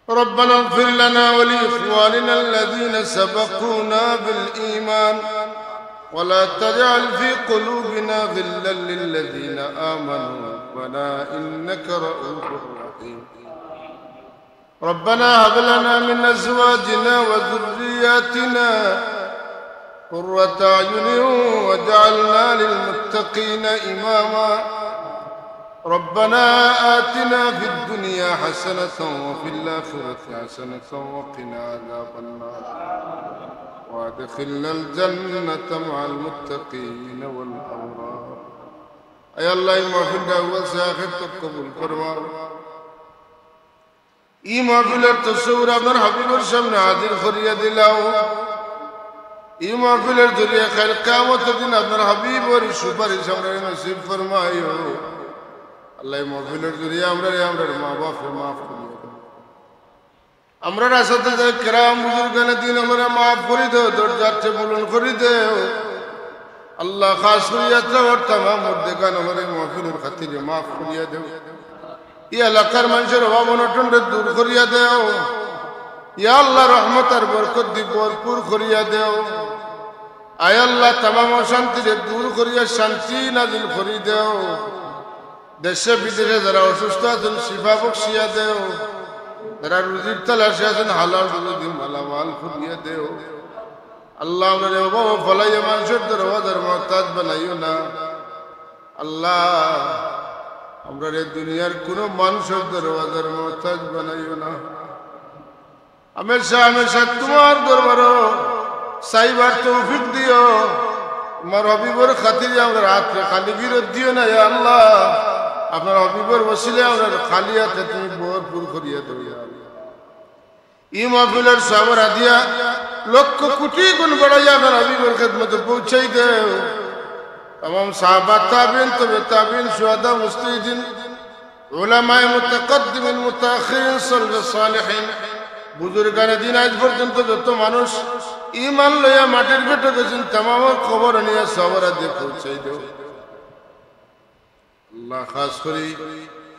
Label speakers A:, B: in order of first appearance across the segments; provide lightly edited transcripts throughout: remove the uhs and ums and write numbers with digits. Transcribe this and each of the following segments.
A: ربنا اغفر لنا ولإخواننا الذين سبقونا بالإيمان ولا تجعل في قلوبنا غلا للذين آمنوا ربنا إنك رؤوف رحيم ربنا هب لنا من أزواجنا وذرياتنا قرة أعين واجعلنا للمتقين إماما ربنا آتنا في الدنيا حسنة وفي الآخرة حسنة وقنا عذاب النار وادخلنا الجنة مع المتقين والأبرار أي الله محفل أول ساخر تقبل فرما ই মাহফিলের তসৌর আপনার হাবিবের সামনে হাজির করিয়া দিলাও ই মাহফিলের জরিয়ে খাইর কিয়ামতের দিন আপনার হাবিবের সুপারিশ আমরা নসিব ফরমাইও আল্লাহ মাহফিলের জরিয়ে আমরা মা বাপকে মাফ করিয়ে দাও আমরা রাস্তাতে যাই কেরাম বুজুর্গানে দিন আমরা মাফ করে দাও দরজাতে বুলন করে দাও আল্লাহ খাস করিয়া তোর तमाम মুর্দেগান আমাদের মাহফিলের খাতিরে মাফ করিয়া দাও ই এলাকার মানুষের অভাব অনটন দূর করিয়া দাও ইয়া আল্লাহ রহমত আর বরকত দি ভরপুর করিয়া দাও আয় আল্লাহ तमाम অশান্তি দূর করিয়া শান্তি নাজিল করে দাও দেশে বিদেশে যারা অসুস্থ আছেন শিফা বখশিয়া দাও যারা রুজির তালাশে আছেন হালাল রুজি মালামাল করিয়া দাও আল্লাহ আমাদের অভাব ফলাইয়া মানুষের দরওয়াজার মুহতাজ বানাইও না আল্লাহ আমরা এই দুনিয়ার কোন মানুষের দরওয়াজার মুহতাজ বানাইও না हमेशा हमेशा তোমার দরবারে সাইবার তৌফিক দিও আমার হাবিবের খাতিরে আমরা রাতে খালি বিরত দিও না ইয়া আল্লাহ আপনার হাবিবের ওসিলে আমরা খালি হাতে তুমি ভরপুর করিয়া দাও ইয়া আল্লাহ ই মাহফিলের সওয়াব দিয়া লক্ষ কোটি গুণ বাড়াইয়া আপনার হাবিবের খিদমতে পৌঁছাই দাও तमाम साहबा ताबीन तबे ताबीन शुहदा मुस्ताहिदीन उलमाए मुतकद्दिमीन मुताखिरीन सलफ सालिहीन बुजुर्गाने दिन आज पर्यন্ত যত মানুষ ঈমান লইয়া মাটির পেটে গেছেন तमाम খবর নিয়ে সওয়াব দিয়ে পৌঁছাই দাও আল্লাহ খাস করে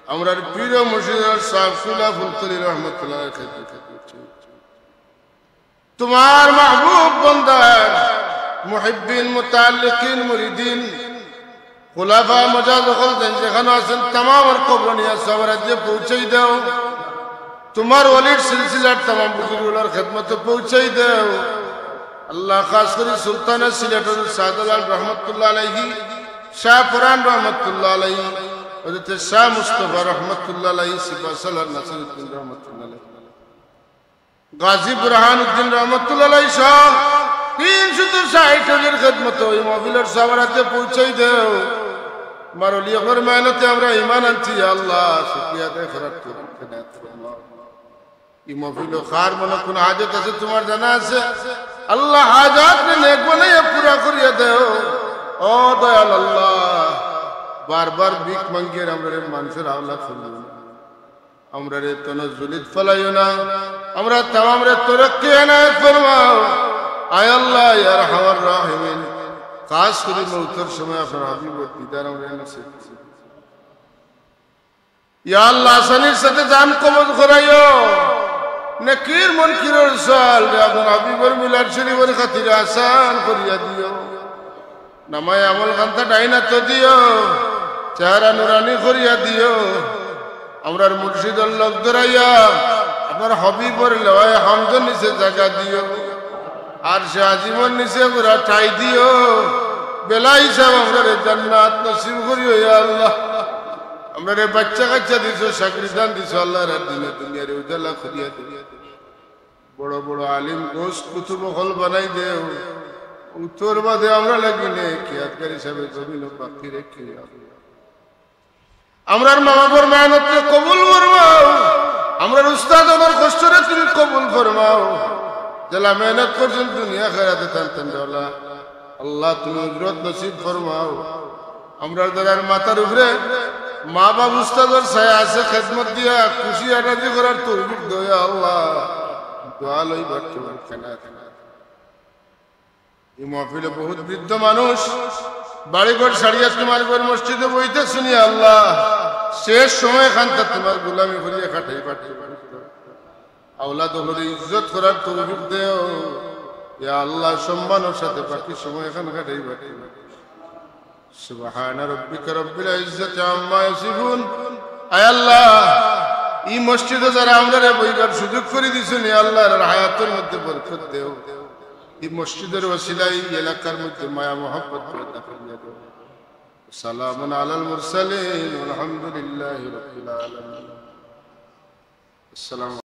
A: আমরার পীর মুর্শিদ সাহেব সুলা ফুলতলি রহমাতুল্লাহ আলাইহি তোমার মাহবুব বান্দা মুহিব্বিন মুতাআল্লিকিন মুরিদিন খুলাফা মজাজ খলদেন যেখানে আছেন तमाम কবর নিয়ে সওয়াব দিয়ে পৌঁছাই দাও তোমার ওলির সিলসিলার तमाम বুজুর্গগুলোর খিদমতে পৌঁছাই দাও আল্লাহ খাস করে সুলতান সিলেটের সাদালাল রহমাতুল্লাহ আলাইহি শাহ পুরান রহমাতুল্লাহ আলাইহি হযরত শাহ মুস্তাফা রহমাতুল্লাহ আলাইহি সিবাসালার নাসিরউদ্দিন রহমাতুল্লাহ আলাইহি গাজী বুরহানুদ্দিন রহমাতুল্লাহ আলাইহি শাহ 360 এর খিদমত ওই মাহফিলের সওয়ারাতে পৌঁছাই দাও মারলিয়র মেহনতে আমরা ঈমান আনছি আল্লাহ শুকরিয়া দে খরাত খেদমত ফরমাও এই মাহফিল খার মনে কোন হাজত আছে তোমার জানা আছে আল্লাহ হাজত নেক বানাইয়া পুরা করিয়া দাও ও দয়াল আল্লাহ বারবার ভিক মাঙ্গের আমরা মানুষের আওলা করলো আমরা রে তনজুলিত ফলাইও না আমরা तमाम রে তরক্কি এনায়েত ফরমাও আয় আল্লাহ ইয়া আরহামার রাহিমিন খাস করে মওতের সময় আপনার হাবিবের দিদার আমরা নসিব ইয়া আল্লাহ আসানির সাথে জান কবজ করাইও নেকির মুনকিরের সাল আপনার হাবিবের মিলাদ শরীফের খাতিরে আসান করিয়া দিও নামায় আমল খান্তা ডাইনা তো দিও চেহারা নুরানি করিয়া দিও আমরার মুর্শিদুল লোক ধরাইয়া আপনার হাবিবের লওয়ায় হামদের নিচে জায়গা দিও আর সে আজীবন নিচে পুরা ঠাই দিও বেলা হিসাব আমরা জান্নাত নসিব করিও ইয়া আল্লাহ আমরা বাচ্চা কাচ্চা দিছো চাকরি দান দিছো আল্লাহর দিনে দুনিয়ার উজালা করিয়া দিও বড় বড় আলিম গোস্ত কুতুব হল বানাই দেও উত্তর বাদে আমরা লাগিনে কিয়াতকারী হিসাবে জমিন বাকি রেখে আমরার মা বাবার মেহনতকে কবুল ফরমাও আমরার উস্তাদ আমার কষ্টরে তুমি কবুল ফরমাও যারা মেহনত করছেন দুনিয়া আখিরাতে টানতেন আল্লাহ আল্লাহ তুমি উজরত নসিব ফরমাও আমরার দ্বারার মাথার উপরে মা বাবা উস্তাদের ছায়া আছে খিদমত দিয়া খুশি আনন্দ করার তৌফিক দাও ইয়া আল্লাহ দোয়া লই বর্তমান খানা এই মাহফিলে বহুত বৃদ্ধ মানুষ বাড়িঘর ছাড়িয়া তোমার ঘর মসজিদে বইতে শুনি আল্লাহ শেষ সময় খান্তা তোমার গোলামি করিয়া খাটাই পাঠাই আওলাদ হলে ইজ্জত করার তৌফিক দেও ইয়া আল্লাহ সম্মানের সাথে বাকি সময় এখানে কাটাই বাকি সুবহান রাব্বিকা রব্বিল ইজ্জাতি আম্মা ইয়াসিফুন আয় আল্লাহ এই মসজিদে যারা আমরা বইবার সুযোগ করে দিছেন ইয়া আল্লাহর হায়াতের মধ্যে বরকত দেও এই মসজিদের ওসিলায় এলাকার মধ্যে মায়া মোহাব্বত পয়দা করিয়ে দাও সালামুন আলাল মুরসালিন আলহামদুলিল্লাহি রাব্বিল আলামিন আসসালামু